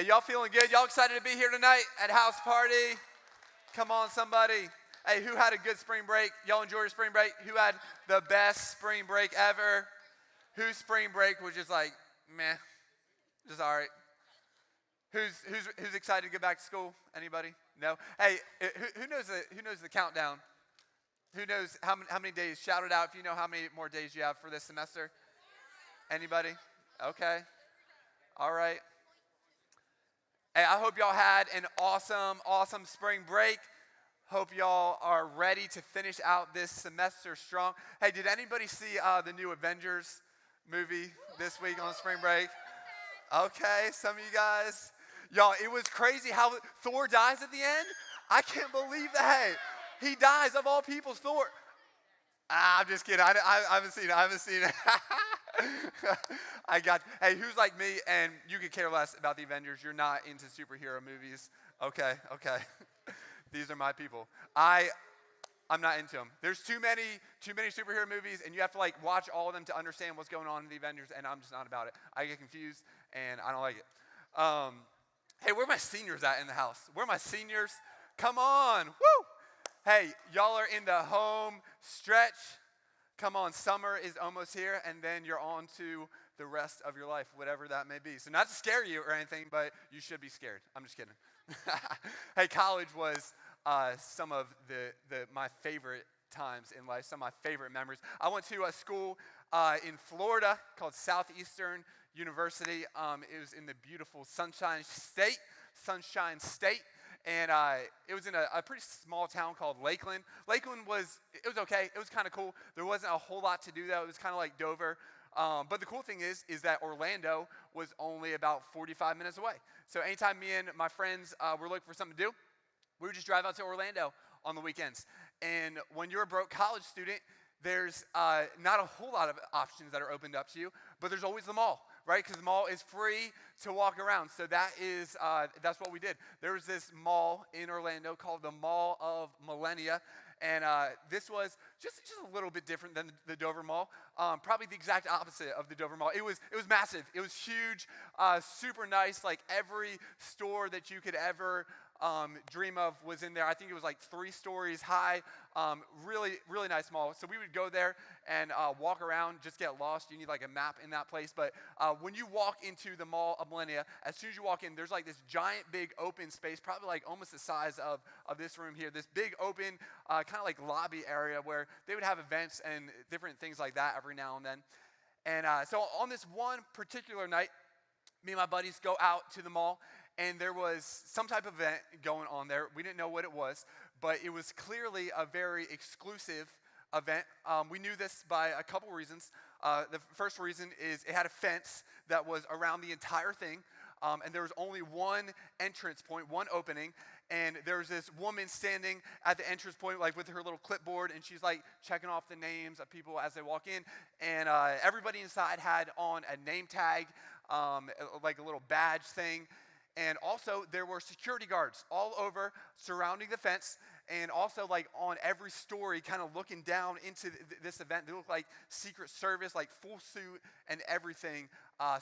Hey, y'all feeling good? Y'all excited to be here tonight at House Party? Come on, somebody. Hey, who had a good spring break? Y'all enjoyed your spring break? Who had the best spring break ever? Whose spring break was just like, meh, just all right? Who's excited to get back to school? Anybody? No? Hey, who knows the countdown? Who knows how many days? Shout it out if you know how many more days you have for this semester. Anybody? Okay. All right. Hey, I hope y'all had an awesome spring break. Hope y'all are ready to finish out this semester strong. Hey, did anybody see the new Avengers movie this week on spring break? Okay, some of you guys. Y'all, it was crazy how Thor dies at the end. I can't believe that. He dies of all people, Thor. I'm just kidding. I haven't seen it. I got. Hey, who's like me and you could care less about the Avengers? You're not into superhero movies. Okay. These are my people. I'm not into them. There's too many superhero movies, and you have to like watch all of them to understand what's going on in the Avengers, and I'm just not about it. I get confused, and I don't like it. Hey, where are my seniors at in the house? Where are my seniors? Come on, woo! Hey, y'all are in the home stretch. Come on, summer is almost here, and then you're on to the rest of your life, whatever that may be. So not to scare you or anything, but you should be scared. I'm just kidding. Hey, college was some of my favorite times in life, some of my favorite memories. I went to a school in Florida called Southeastern University. It was in the beautiful Sunshine State. And it was in a pretty small town called Lakeland. Lakeland was okay. It was kind of cool. There wasn't a whole lot to do though. It was kind of like Dover. But the cool thing is that Orlando was only about 45 minutes away. So anytime me and my friends were looking for something to do, we would just drive out to Orlando on the weekends. And when you're a broke college student, there's not a whole lot of options that are opened up to you, but there's always the mall, right? Because the mall is free to walk around. So that's what we did. There was this mall in Orlando called the Mall of Millennia. And this was just a little bit different than the Dover Mall. Probably the exact opposite of the Dover Mall. It was massive. It was huge, super nice. Like every store that you could ever dream of was in there. I think it was like 3 stories high. Really nice mall. So we would go there and walk around, just get lost. You need like a map in that place. But when you walk into the Mall of Millennia, as soon as you walk in, there's like this giant big open space, probably like almost the size of this room here. This big open kind of like lobby area where they would have events and different things like that every now and then. And so on this one particular night, me and my buddies go out to the mall, and there was some type of event going on there. We didn't know what it was, but it was clearly a very exclusive event. We knew this by a couple reasons. The first reason is it had a fence that was around the entire thing, and there was only one entrance point, one opening, and there was this woman standing at the entrance point like with her little clipboard, and she's like checking off the names of people as they walk in, and everybody inside had on a name tag, like a little badge thing. And also, there were security guards all over surrounding the fence, and also like on every story, kind of looking down into this event. They looked like Secret Service, like full suit and everything,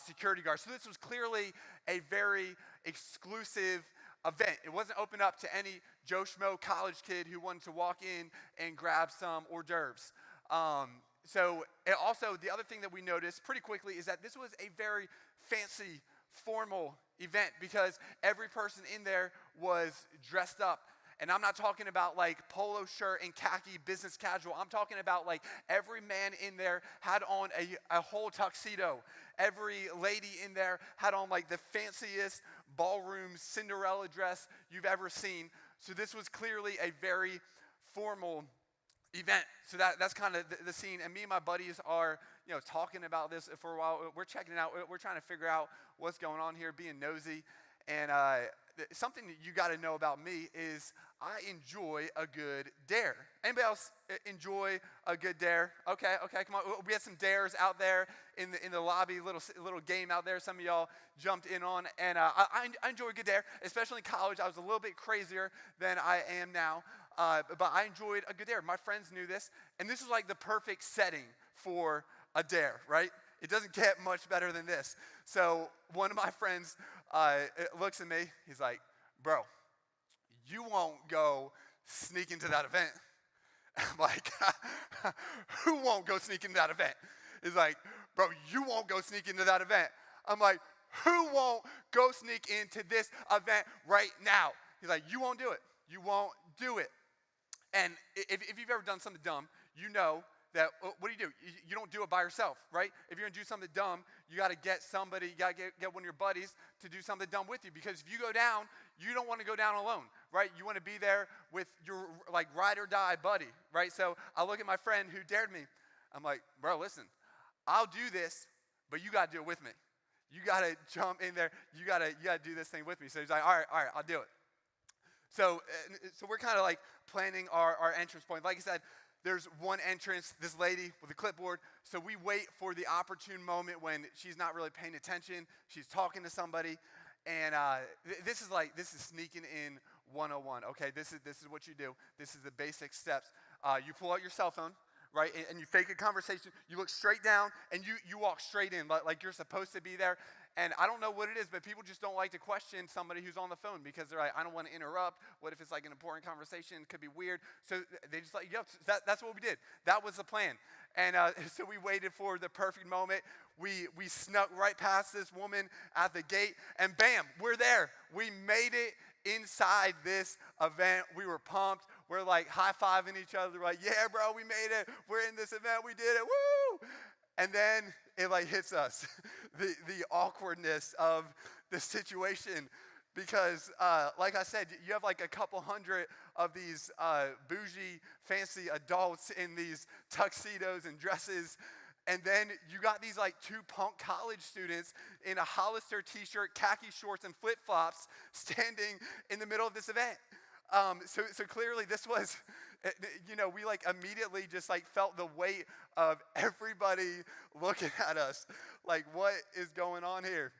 security guards. So this was clearly a very exclusive event. It wasn't open up to any Joe Schmo college kid who wanted to walk in and grab some hors d'oeuvres. So also, the other thing that we noticed pretty quickly is that this was a very fancy, formal event because every person in there was dressed up. And I'm not talking about like polo shirt and khaki business casual. I'm talking about like every man in there had on a whole tuxedo. Every lady in there had on like the fanciest ballroom Cinderella dress you've ever seen. So this was clearly a very formal event. So that's kind of the scene. And me and my buddies are, talking about this for a while. We're checking it out. We're trying to figure out what's going on here, being nosy. And something that you got to know about me is I enjoy a good dare. Anybody else enjoy a good dare? Okay, come on. We had some dares out there in the lobby, little game out there. Some of y'all jumped in on, and I enjoy a good dare, especially in college. I was a little bit crazier than I am now, but I enjoyed a good dare. My friends knew this, and this was like the perfect setting for a dare, right? It doesn't get much better than this. So one of my friends looks at me. He's like, bro, you won't go sneak into that event. I'm like, who won't go sneak into that event? He's like, bro, you won't go sneak into that event. I'm like, who won't go sneak into this event right now? He's like, you won't do it. You won't do it. And if you've ever done something dumb, you know that what do? You don't do it by yourself, right? If you're gonna do something dumb, you gotta get somebody, you gotta get one of your buddies to do something dumb with you, because if you go down, you don't wanna go down alone, right? You wanna be there with your like ride or die buddy, right? So I look at my friend who dared me. I'm like, bro, listen, I'll do this, but you gotta do it with me. You gotta jump in there, you gotta do this thing with me. So he's like, all right, I'll do it. So we're kind of like planning our entrance point. Like I said, there's one entrance, this lady with a clipboard. So we wait for the opportune moment when she's not really paying attention. She's talking to somebody. And this is sneaking in 101. Okay, this is what you do. This is the basic steps. You pull out your cell phone, right? And you fake a conversation. You look straight down and you walk straight in like you're supposed to be there. And I don't know what it is, but people just don't like to question somebody who's on the phone because they're like, I don't want to interrupt. What if it's like an important conversation? It could be weird. So they just like, that's what we did. That was the plan. And so we waited for the perfect moment. We snuck right past this woman at the gate, and bam, we're there. We made it inside this event. We were pumped. We're like high-fiving each other. We're like, yeah, bro, we made it. We're in this event. We did it. Woo! And then it like hits us, the awkwardness of the situation, because like I said, you have like a couple hundred of these bougie, fancy adults in these tuxedos and dresses, and then you got these like two punk college students in a Hollister t-shirt, khaki shorts, and flip-flops standing in the middle of this event. So clearly this was, we like immediately just like felt the weight of everybody looking at us, like what is going on here?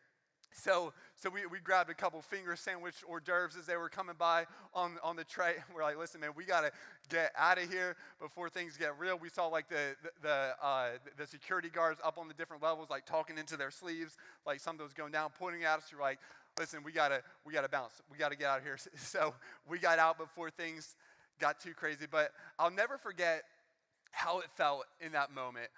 So we grabbed a couple finger sandwich hors d'oeuvres as they were coming by on the tray. We're like, listen, man, we gotta get out of here before things get real. We saw like the security guards up on the different levels, like talking into their sleeves, like something was going down, pointing at us. You're like, listen, we gotta bounce. We gotta get out of here. So we got out before things got too crazy. But I'll never forget how it felt in that moment.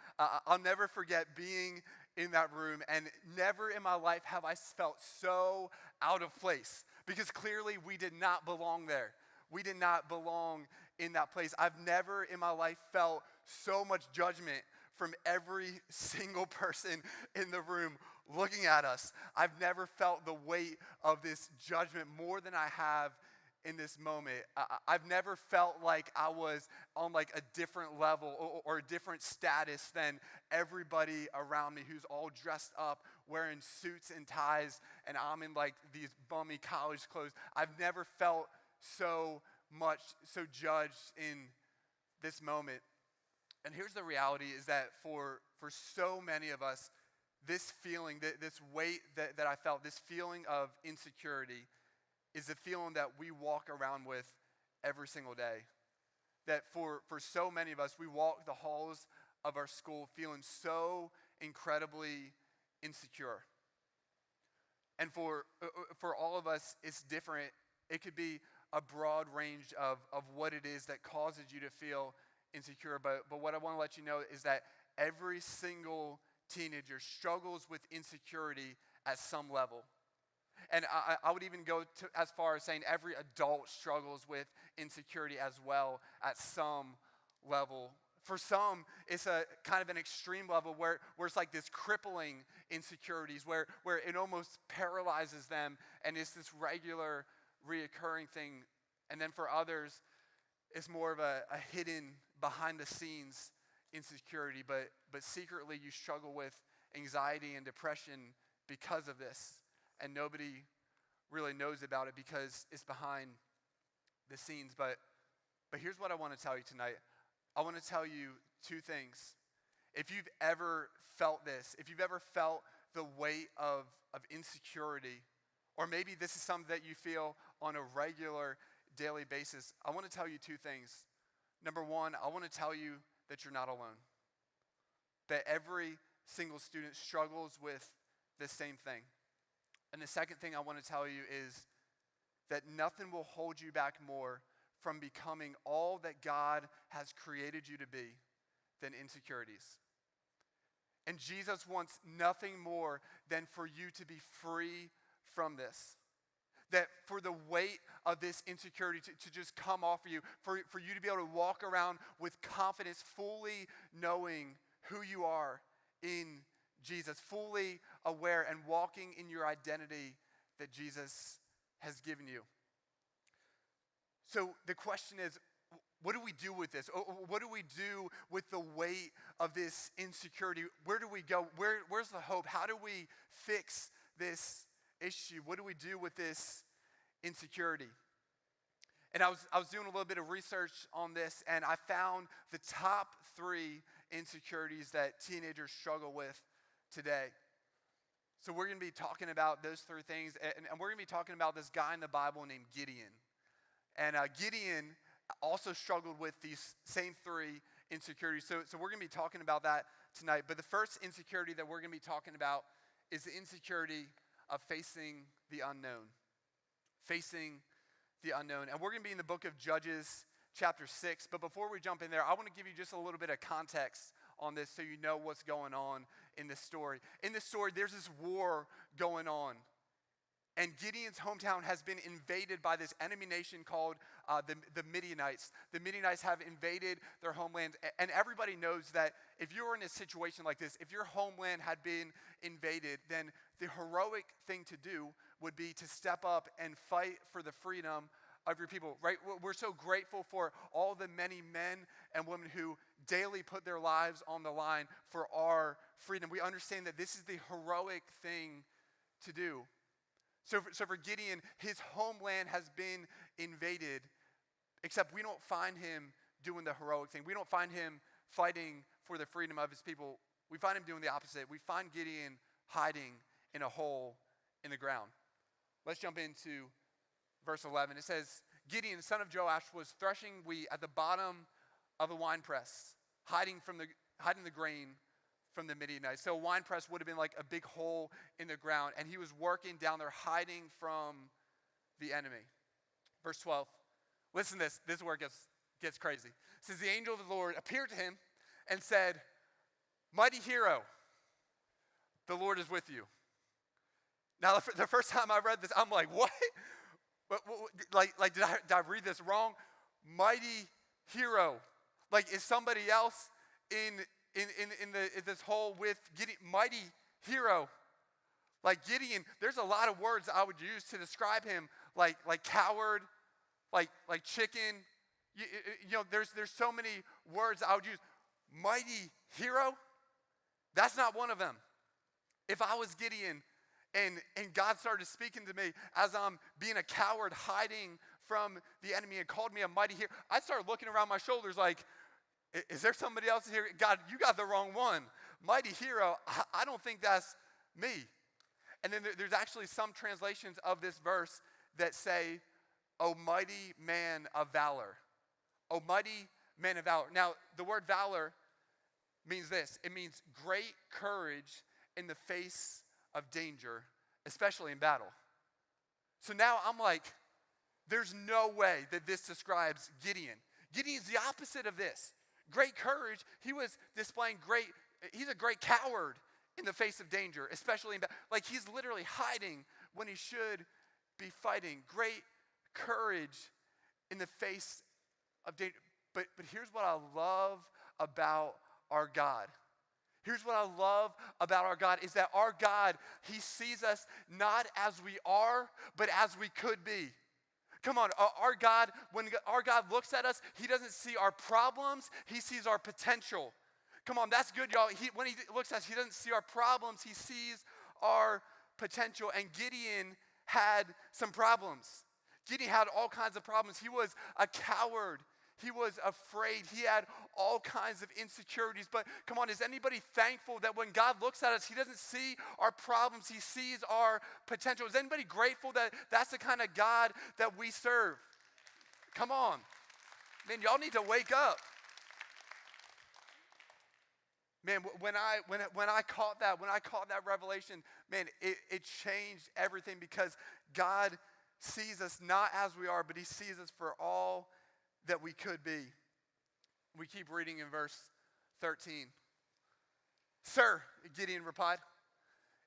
I'll never forget being in that room, and never in my life have I felt so out of place, because clearly we did not belong there. We did not belong in that place. I've never in my life felt so much judgment from every single person in the room looking at us. I've never felt the weight of this judgment more than I have in this moment. I've never felt like I was on like a different level or a different status than everybody around me who's all dressed up, wearing suits and ties, and I'm in like these bummy college clothes. I've never felt so judged in this moment. And here's the reality, is that for so many of us, this feeling, this weight that I felt, this feeling of insecurity, is the feeling that we walk around with every single day. That for so many of us, we walk the halls of our school feeling so incredibly insecure. And for all of us, it's different. It could be a broad range of what it is that causes you to feel insecure. But what I want to let you know is that every single teenager struggles with insecurity at some level. And I would even go as far as saying every adult struggles with insecurity as well at some level. For some, it's a kind of an extreme level where it's like this crippling insecurities, where it almost paralyzes them, and it's this regular, reoccurring thing. And then for others, it's more of a hidden, behind-the-scenes insecurity, but secretly you struggle with anxiety and depression because of this. And nobody really knows about it because it's behind the scenes. But here's what I want to tell you tonight. I want to tell you two things. If you've ever felt this, if you've ever felt the weight of insecurity, or maybe this is something that you feel on a regular daily basis, I want to tell you two things. Number one, I want to tell you that you're not alone. That every single student struggles with the same thing. And the second thing I want to tell you is that nothing will hold you back more from becoming all that God has created you to be than insecurities. And Jesus wants nothing more than for you to be free from this. That for the weight of this insecurity to just come off of you, for you to be able to walk around with confidence, fully knowing who you are in Jesus, fully aware and walking in your identity that Jesus has given you. So the question is, what do we do with this? What do we do with the weight of this insecurity? Where do we go? Where's the hope? How do we fix this issue? What do we do with this insecurity? And I was doing a little bit of research on this, and I found the top 3 insecurities that teenagers struggle with today. So we're going to be talking about those 3 things, and we're going to be talking about this guy in the Bible named Gideon. And Gideon also struggled with these same 3 insecurities. So we're going to be talking about that tonight. But the first insecurity that we're going to be talking about is the insecurity of facing the unknown. Facing the unknown. And we're going to be in the book of Judges, chapter 6. But before we jump in there, I want to give you just a little bit of context on this so you know what's going on in this story. In this story, there's this war going on. And Gideon's hometown has been invaded by this enemy nation called the Midianites. The Midianites have invaded their homeland. And everybody knows that if you're in a situation like this, if your homeland had been invaded, then the heroic thing to do would be to step up and fight for the freedom of your people, right? We're so grateful for all the many men and women who daily put their lives on the line for our freedom. We understand that this is the heroic thing to do. So for Gideon, his homeland has been invaded, except we don't find him doing the heroic thing. We don't find him fighting for the freedom of his people. We find him doing the opposite. We find Gideon hiding in a hole in the ground. Let's jump into verse 11. It says, Gideon, son of Joash, was threshing wheat at the bottom of a winepress, hiding the grain from the Midianites. So a wine press would have been like a big hole in the ground, and he was working down there, hiding from the enemy. Verse 12. Listen to this. This is where it gets crazy. It says, the angel of the Lord appeared to him and said, mighty hero, the Lord is with you. Now, the first time I read this, I'm like, what? Like, did I read this wrong? Mighty hero. Like, is somebody else in this hole with Gideon? Mighty hero. Like Gideon, there's a lot of words I would use to describe him, like coward, like chicken. You know, there's so many words I would use. Mighty hero, that's not one of them. If I was Gideon and God started speaking to me as I'm being a coward, hiding from the enemy, and called me a mighty hero, I'd start looking around my shoulders like, is there somebody else here? God, you got the wrong one. Mighty hero, I don't think that's me. And then there's actually some translations of this verse that say, O mighty man of valor. O mighty man of valor. Now, the word valor means this. It means great courage in the face of danger, especially in battle. So now I'm like, there's no way that this describes Gideon. Gideon's the opposite of this. Great courage. He was displaying he's a great coward in the face of danger, especially in battle. Like, he's literally hiding when he should be fighting. Great courage in the face of danger. But here's what I love about our God. Here's what I love about our God is that our God, he sees us not as we are, but as we could be. Come on, our God, when our God looks at us, he doesn't see our problems, he sees our potential. Come on, that's good, y'all. When he looks at us, he doesn't see our problems, he sees our potential. And Gideon had some problems. Gideon had all kinds of problems. He was a coward. He was afraid. He had all kinds of insecurities. But come on, is anybody thankful that when God looks at us, he doesn't see our problems, he sees our potential? Is anybody grateful that that's the kind of God that we serve? Come on. Man, y'all need to wake up. Man, when I caught that revelation, man, it changed everything because God sees us not as we are, but he sees us for all that we could be. We keep reading in verse 13. Sir, Gideon replied,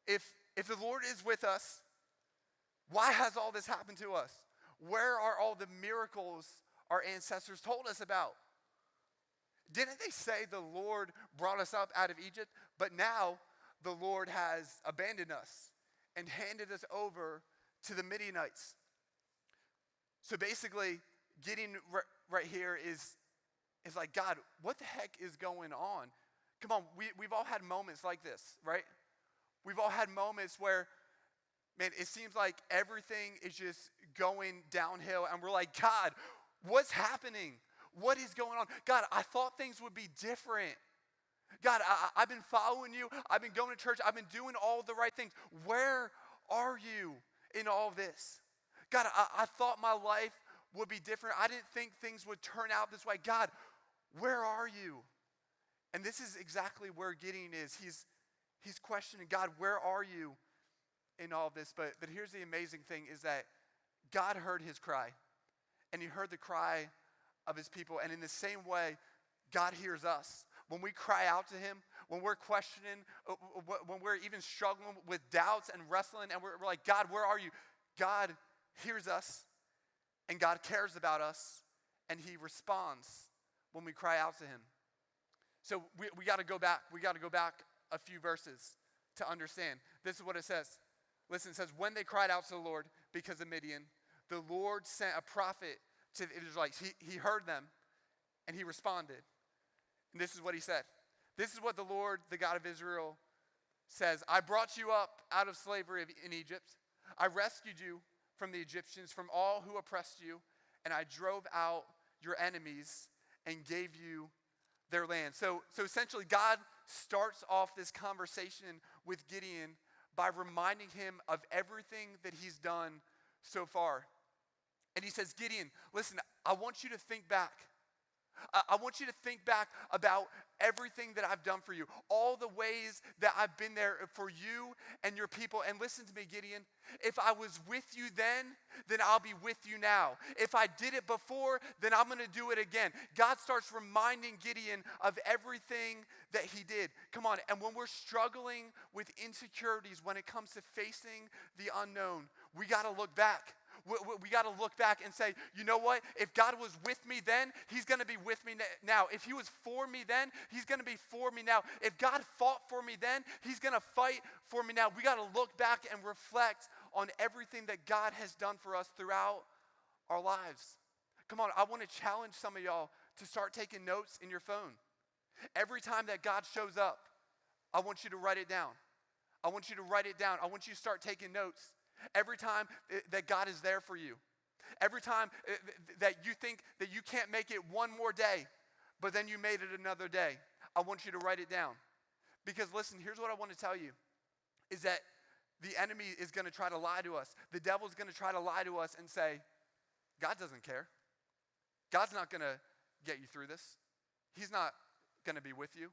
if the Lord is with us, why has all this happened to us? Where are all the miracles our ancestors told us about? Didn't they say the Lord brought us up out of Egypt? But now the Lord has abandoned us and handed us over to the Midianites. So basically, Gideon right here is like, God, what the heck is going on? Come on, we've all had moments like this, right? We've all had moments where, man, it seems like everything is just going downhill, and we're like, God, what's happening? What is going on? God, I thought things would be different. God, I've been following you. I've been going to church. I've been doing all the right things. Where are you in all of this? God, I thought my life would be different. I didn't think things would turn out this way. God, where are you? And this is exactly where Gideon is. He's questioning, God, where are you in all of this? But here's the amazing thing is that God heard his cry. And he heard the cry of his people. And in the same way, God hears us. When we cry out to him, when we're questioning, when we're even struggling with doubts and wrestling, and we're like, God, where are you? God hears us, and God cares about us, and he responds when we cry out to him. So we got to go back. We got to go back a few verses to understand. This is what it says. Listen, it says, when they cried out to the Lord because of Midian, the Lord sent a prophet to the Israelites. He heard them, and he responded. And this is what he said. This is what the Lord, the God of Israel, says. I brought you up out of slavery in Egypt. I rescued you from the Egyptians, from all who oppressed you, and I drove out your enemies and gave you their land. So essentially, God starts off this conversation with Gideon by reminding him of everything that he's done so far. And he says, Gideon, listen, I want you to think back. I want you to think back about everything that I've done for you, all the ways that I've been there for you and your people. And listen to me, Gideon, if I was with you then I'll be with you now. If I did it before, then I'm going to do it again. God starts reminding Gideon of everything that he did. Come on, and when we're struggling with insecurities, when it comes to facing the unknown, we got to look back. We got to look back and say, you know what? If God was with me then, he's going to be with me now. If he was for me then, he's going to be for me now. If God fought for me then, he's going to fight for me now. We got to look back and reflect on everything that God has done for us throughout our lives. Come on, I want to challenge some of y'all to start taking notes in your phone. Every time that God shows up, I want you to write it down. I want you to write it down. I want you to start taking notes. Every time that God is there for you. Every time that you think that you can't make it one more day, but then you made it another day, I want you to write it down. Because listen, here's what I want to tell you, is that the enemy is going to try to lie to us. The devil's going to try to lie to us and say, God doesn't care. God's not going to get you through this. He's not going to be with you.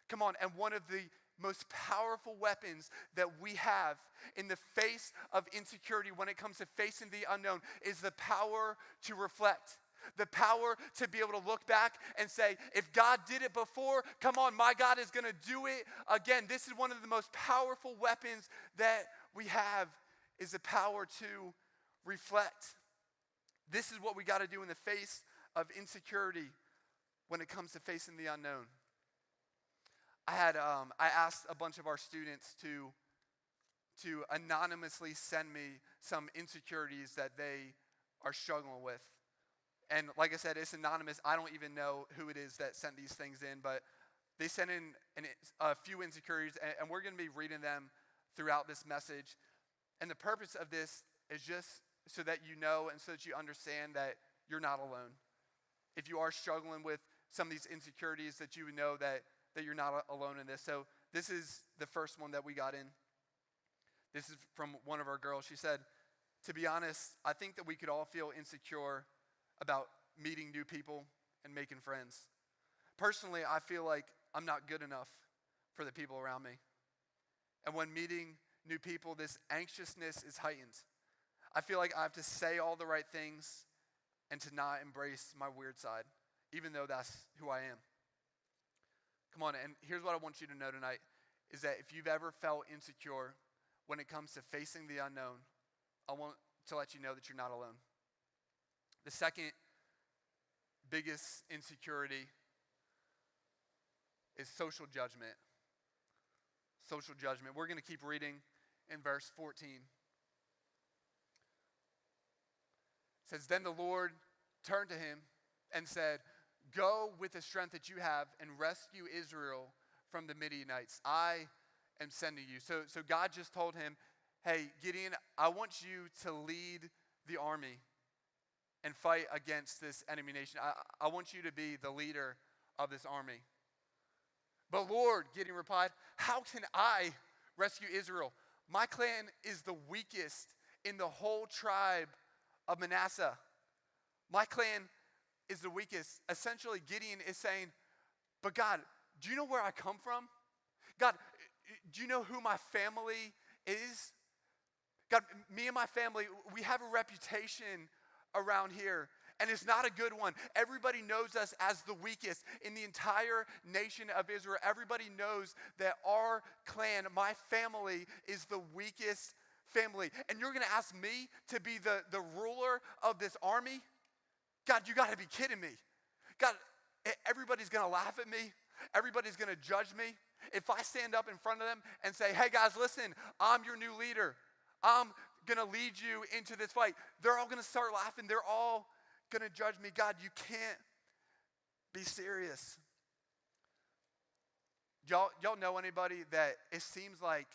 Come on, and one of the most powerful weapons that we have in the face of insecurity when it comes to facing the unknown is the power to reflect. The power to be able to look back and say, if God did it before, come on, my God is going to do it again. This is one of the most powerful weapons that we have, is the power to reflect. This is what we got to do in the face of insecurity when it comes to facing the unknown. I asked a bunch of our students to anonymously send me some insecurities that they are struggling with. And like I said, it's anonymous. I don't even know who it is that sent these things in, but they sent in a few insecurities, and we're going to be reading them throughout this message. And the purpose of this is just so that you know and so that you understand that you're not alone. If you are struggling with some of these insecurities, that you would know that you're not alone in this. So this is the first one that we got in. This is from one of our girls. She said, to be honest, I think that we could all feel insecure about meeting new people and making friends. Personally, I feel like I'm not good enough for the people around me. And when meeting new people, this anxiousness is heightened. I feel like I have to say all the right things and to not embrace my weird side, even though that's who I am. Come on, and here's what I want you to know tonight, is that if you've ever felt insecure when it comes to facing the unknown, I want to let you know that you're not alone. The second biggest insecurity is social judgment. Social judgment. We're going to keep reading in verse 14. It says, "Then the Lord turned to him and said, 'Go with the strength that you have and rescue Israel from the Midianites. I am sending you.'" So God just told him, "Hey, Gideon, I want you to lead the army and fight against this enemy nation. I want you to be the leader of this army." "But Lord," Gideon replied, "how can I rescue Israel? My clan is the weakest in the whole tribe of Manasseh." My clan is the weakest. Essentially, Gideon is saying, "But God, do you know where I come from? God, do you know who my family is? God, me and my family, we have a reputation around here, and it's not a good one. Everybody knows us as the weakest in the entire nation of Israel. Everybody knows that our clan, my family, is the weakest family. And you're going to ask me to be the ruler of this army? God, you got to be kidding me. God, everybody's going to laugh at me. Everybody's going to judge me. If I stand up in front of them and say, 'Hey guys, listen, I'm your new leader. I'm going to lead you into this fight,' they're all going to start laughing. They're all going to judge me. God, you can't be serious." Y'all know anybody that it seems like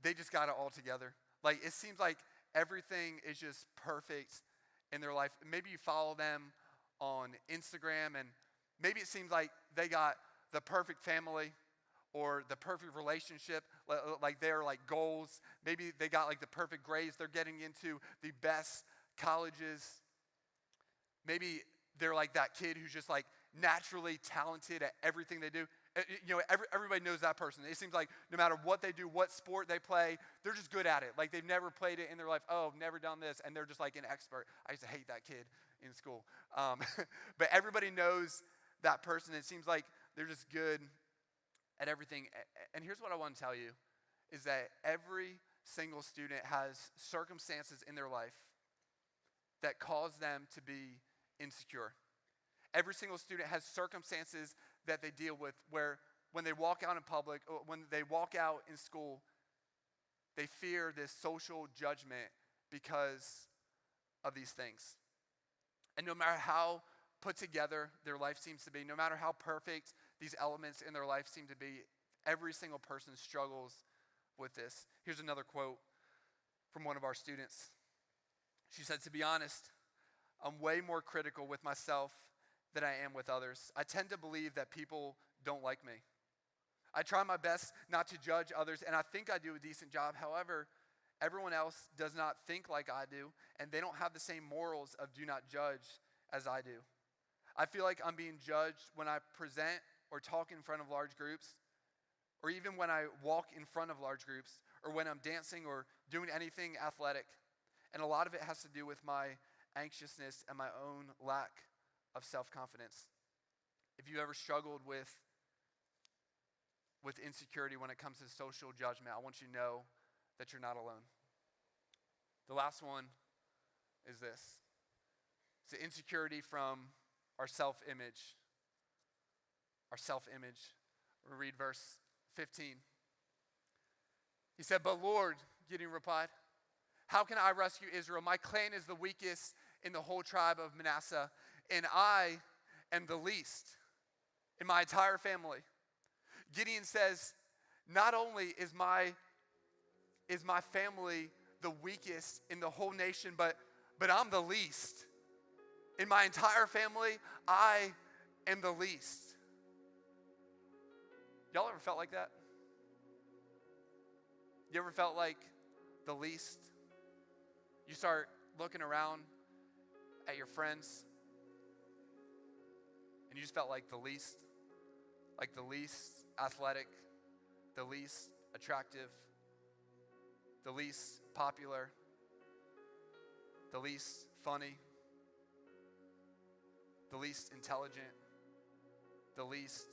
they just got it all together? Like, it seems like everything is just perfect in their life. Maybe you follow them on Instagram, and maybe it seems like they got the perfect family or the perfect relationship, like they're like goals. Maybe they got like the perfect grades. They're getting into the best colleges. Maybe they're like that kid who's just like naturally talented at everything they do. Everybody knows that person. It seems like no matter what they do, what sport they play, they're just good at it. Like they've never played it in their life. "Oh, never done this," and they're just like an expert. I used to hate that kid in school. But everybody knows that person. It seems like they're just good at everything. And here's what I want to tell you, is that every single student has circumstances in their life that cause them to be insecure. Every single student has circumstances that they deal with where when they walk out in public, or when they walk out in school, they fear this social judgment because of these things. And no matter how put together their life seems to be, no matter how perfect these elements in their life seem to be, every single person struggles with this. Here's another quote from one of our students. She said, "To be honest, I'm way more critical with myself than I am with others. I tend to believe that people don't like me. I try my best not to judge others, and I think I do a decent job. However, everyone else does not think like I do, and they don't have the same morals of do not judge as I do. I feel like I'm being judged when I present or talk in front of large groups, or even when I walk in front of large groups, or when I'm dancing or doing anything athletic. And a lot of it has to do with my anxiousness and my own lack of self-confidence." If you ever struggled with insecurity when it comes to social judgment, I want you to know that you're not alone. The last one is this. It's the insecurity from our self-image. Our self-image. We'll read verse 15. He said, "But Lord," Gideon replied, "how can I rescue Israel? My clan is the weakest in the whole tribe of Manasseh, and I am the least in my entire family." Gideon says, not only is my family the weakest in the whole nation, but I'm the least. In my entire family, I am the least. Y'all ever felt like that? You ever felt like the least? You start looking around at your friends, and you just felt like the least. like the least athletic, the least attractive, the least popular, the least funny, the least intelligent, the least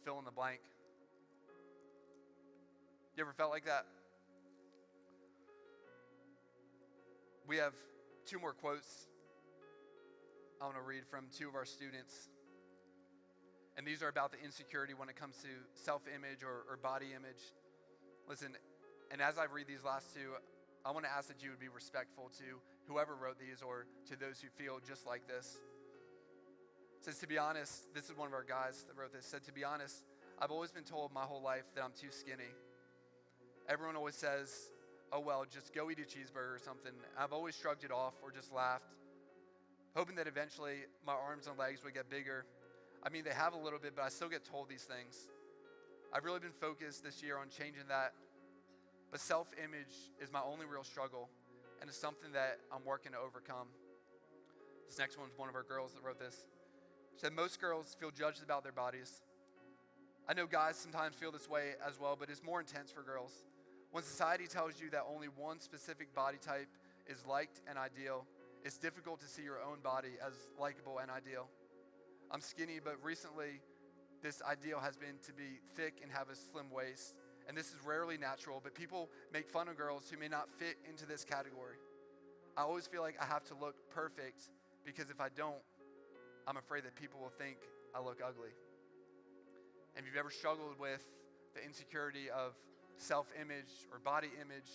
fill in the blank. You ever felt like that? We have two more quotes I want to read from two of our students. And these are about the insecurity when it comes to self-image or body image. Listen, and as I read these last two, I want to ask that you would be respectful to whoever wrote these or to those who feel just like this. It says, to be honest, this is one of our guys that wrote this, said, to be honest, I've always been told my whole life that I'm too skinny. Everyone always says, oh well, just go eat a cheeseburger or something. I've always shrugged it off or just laughed, hoping that eventually my arms and legs would get bigger. I mean, they have a little bit, but I still get told these things. I've really been focused this year on changing that, but self-image is my only real struggle, and it's something that I'm working to overcome. This next one's one of our girls that wrote this. She said, most girls feel judged about their bodies. I know guys sometimes feel this way as well, but it's more intense for girls. When society tells you that only one specific body type is liked and ideal, it's difficult to see your own body as likable and ideal. I'm skinny, but recently this ideal has been to be thick and have a slim waist. And this is rarely natural, but people make fun of girls who may not fit into this category. I always feel like I have to look perfect because if I don't, I'm afraid that people will think I look ugly. And if you've ever struggled with the insecurity of self-image or body image,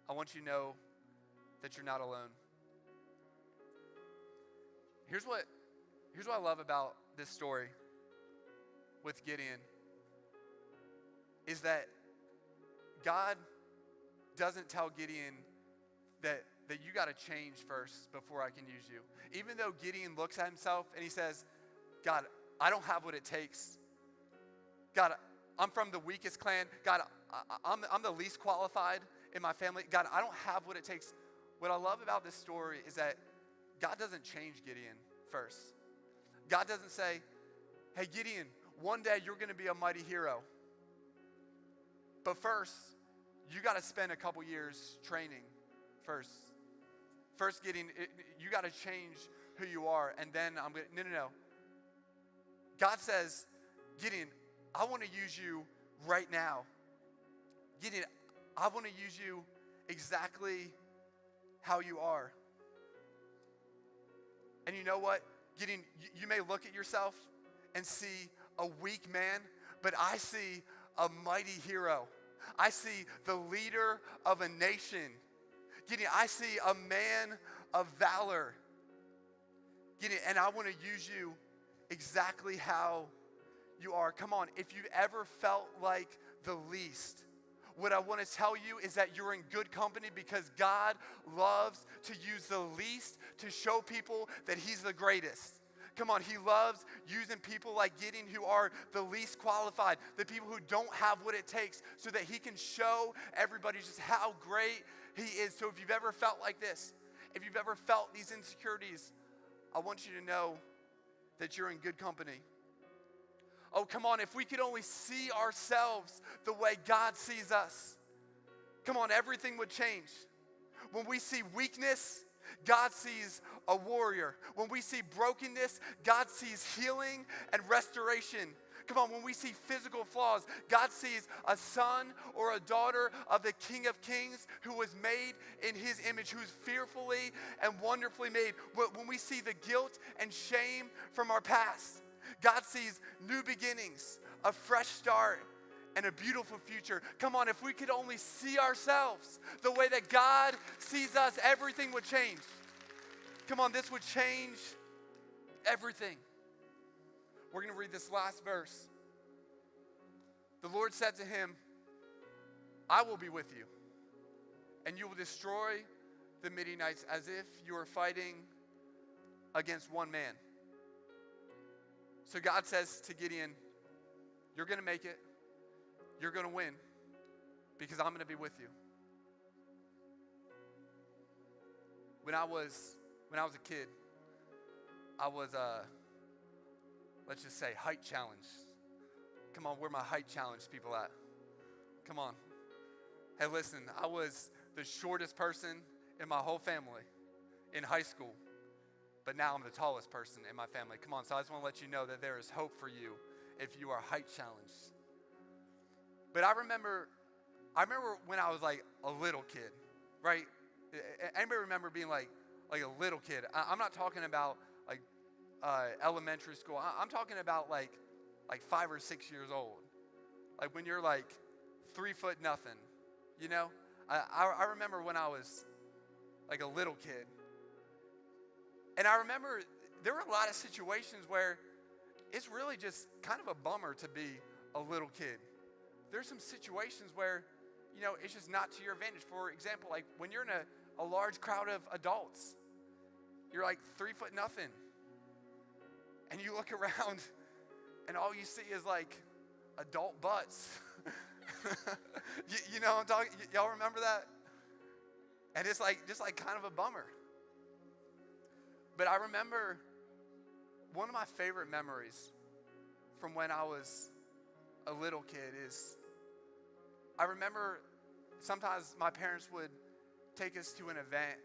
I want you to know that you're not alone. Here's what I love about this story with Gideon is that God doesn't tell Gideon that you got to change first before I can use you. Even though Gideon looks at himself and he says, God, I don't have what it takes. God, I'm from the weakest clan. God, I'm the least qualified in my family. God, I don't have what it takes. What I love about this story is that God doesn't change Gideon first. God doesn't say, hey, Gideon, one day you're going to be a mighty hero. But first, you got to spend a couple years training first. First, Gideon, you got to change who you are. And then I'm going to, no. God says, Gideon, I want to use you right now. Gideon, I want to use you exactly how you are. And you know what? Gideon, you may look at yourself and see a weak man, but I see a mighty hero. I see the leader of a nation. Gideon, I see a man of valor. Gideon, and I want to use you exactly how you are. Come on, if you've ever felt like the least, what I want to tell you is that you're in good company because God loves to use the least to show people that he's the greatest. Come on, he loves using people like Gideon who are the least qualified, the people who don't have what it takes so that he can show everybody just how great he is. So if you've ever felt like this, if you've ever felt these insecurities, I want you to know that you're in good company. Oh, come on, if we could only see ourselves the way God sees us, come on, everything would change. When we see weakness, God sees a warrior. When we see brokenness, God sees healing and restoration. Come on, when we see physical flaws, God sees a son or a daughter of the King of Kings who was made in his image, who's fearfully and wonderfully made. When we see the guilt and shame from our past, God sees new beginnings, a fresh start, and a beautiful future. Come on, if we could only see ourselves the way that God sees us, everything would change. Come on, this would change everything. We're going to read this last verse. The Lord said to him, I will be with you, and you will destroy the Midianites as if you were fighting against one man. So God says to Gideon, you're going to make it. You're going to win because I'm going to be with you. When I was a kid, I was, let's just say, height challenged. Come on, where my height challenge people at? Come on. Hey, listen, I was the shortest person in my whole family in high school, but now I'm the tallest person in my family. Come on, so I just want to let you know that there is hope for you if you are height challenged. But I remember when I was like a little kid, right? Anybody remember being like a little kid? I'm not talking about like elementary school. I'm talking about like 5 or 6 years old. Like when you're like 3 foot nothing, you know? I remember when I was like a little kid. And I remember there were a lot of situations where it's really just kind of a bummer to be a little kid. There's some situations where, you know, it's just not to your advantage. For example, like when you're in a large crowd of adults, you're like 3 foot nothing. And you look around and all you see is like adult butts. you know what I'm talking, y'all remember that? And it's like, just like kind of a bummer. But I remember one of my favorite memories from when I was a little kid is, I remember sometimes my parents would take us to an event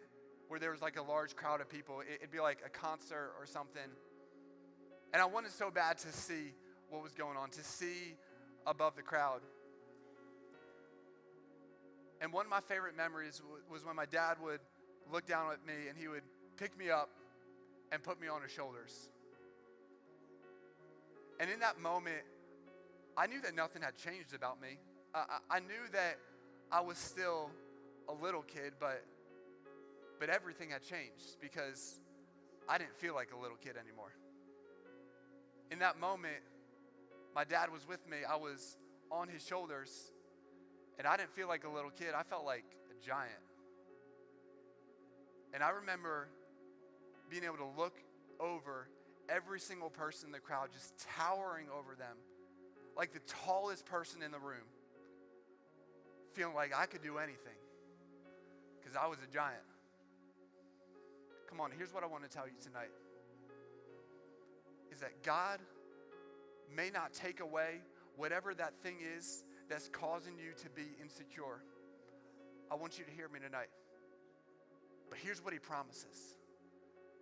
where there was like a large crowd of people. It'd be like a concert or something. And I wanted so bad to see what was going on, to see above the crowd. And one of my favorite memories was when my dad would look down at me and he would pick me up and put me on his shoulders. And in that moment, I knew that nothing had changed about me. I knew that I was still a little kid, but everything had changed because I didn't feel like a little kid anymore. In that moment, my dad was with me. I was on his shoulders, and I didn't feel like a little kid. I felt like a giant. And I remember being able to look over every single person in the crowd, just towering over them, like the tallest person in the room, feeling like I could do anything because I was a giant. Come on, here's what I want to tell you tonight, is that God may not take away whatever that thing is that's causing you to be insecure. I want you to hear me tonight. But here's what he promises.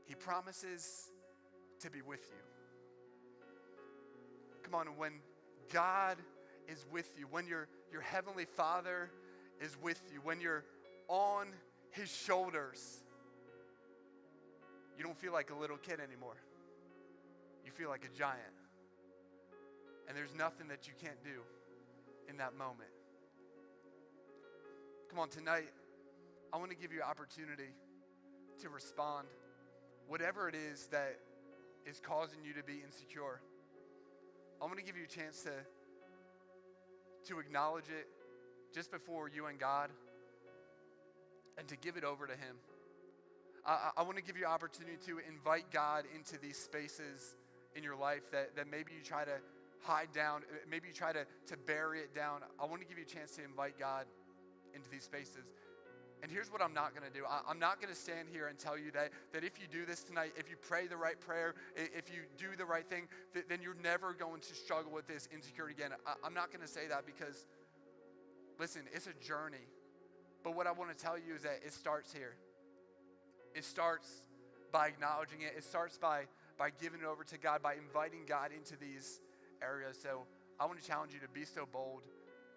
He promises to be with you. Come on, when God is with you, when your heavenly Father is with you, when you're on his shoulders, you don't feel like a little kid anymore. You feel like a giant. And there's nothing that you can't do in that moment. Come on, tonight, I want to give you an opportunity to respond. Whatever it is that is causing you to be insecure, I want to give you a chance to acknowledge it just before you and God and to give it over to him. I want to give you an opportunity to invite God into these spaces in your life that maybe you try to hide down, maybe you try to bury it down. I want to give you a chance to invite God into these spaces. And here's what I'm not going to do. I'm not going to stand here and tell you that if you do this tonight, if you pray the right prayer, if you do the right thing, then you're never going to struggle with this insecurity again. I'm not going to say that because, listen, it's a journey. But what I want to tell you is that it starts here. It starts by acknowledging it. It starts by giving it over to God, by inviting God into these areas. So I want to challenge you to be so bold,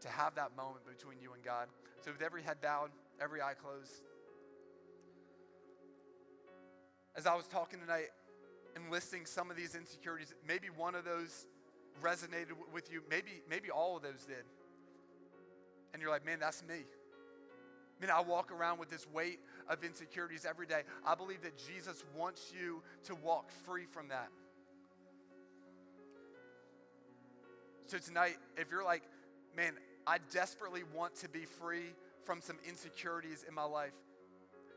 to have that moment between you and God. So with every head bowed, every eye closed. As I was talking tonight and listing some of these insecurities, maybe one of those resonated with you. Maybe all of those did. And you're like, man, that's me. Man, I walk around with this weight of insecurities every day. I believe that Jesus wants you to walk free from that. So tonight, if you're like, man, I desperately want to be free from some insecurities in my life,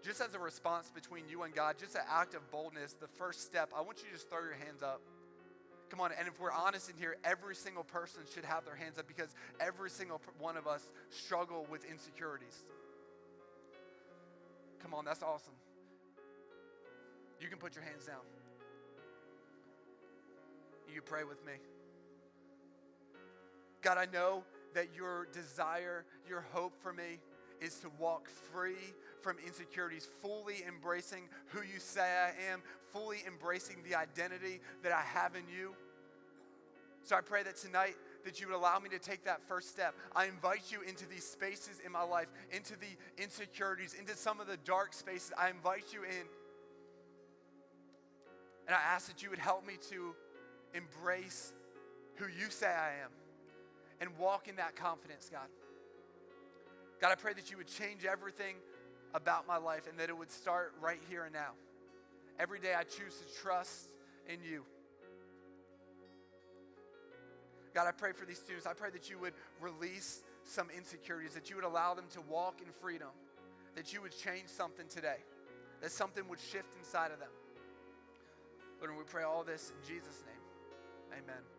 just as a response between you and God, just an act of boldness, the first step, I want you to just throw your hands up. Come on, and if we're honest in here, every single person should have their hands up because every single one of us struggle with insecurities. Come on, that's awesome. You can put your hands down. You pray with me. God, I know that your desire, your hope for me is to walk free from insecurities, fully embracing who you say I am, fully embracing the identity that I have in you. So I pray that tonight that you would allow me to take that first step. I invite you into these spaces in my life, into the insecurities, into some of the dark spaces. I invite you in. And I ask that you would help me to embrace who you say I am and walk in that confidence, God. God, I pray that you would change everything about my life and that it would start right here and now. Every day I choose to trust in you. God, I pray for these students. I pray that you would release some insecurities, that you would allow them to walk in freedom, that you would change something today, that something would shift inside of them. Lord, and we pray all this in Jesus' name. Amen.